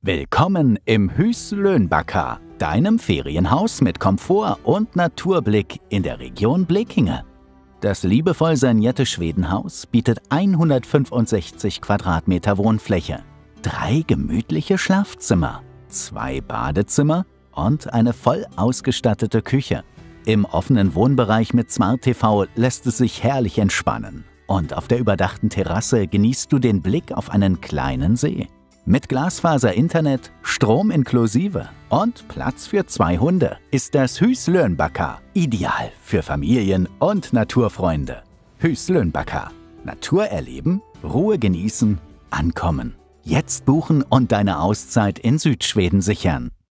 Willkommen im Hus Löhnbacka, deinem Ferienhaus mit Komfort und Naturblick in der Region Blekinge. Das liebevoll sanierte Schwedenhaus bietet 165 Quadratmeter Wohnfläche, 3 gemütliche Schlafzimmer, 2 Badezimmer und eine voll ausgestattete Küche. Im offenen Wohnbereich mit Smart TV lässt es sich herrlich entspannen. Und auf der überdachten Terrasse genießt du den Blick auf einen kleinen See. Mit Glasfaser-Internet, Strom inklusive und Platz für 2 Hunde ist das Hus Löhnbacka ideal für Familien und Naturfreunde. Hus Löhnbacka. Natur erleben, Ruhe genießen, ankommen. Jetzt buchen und deine Auszeit in Südschweden sichern.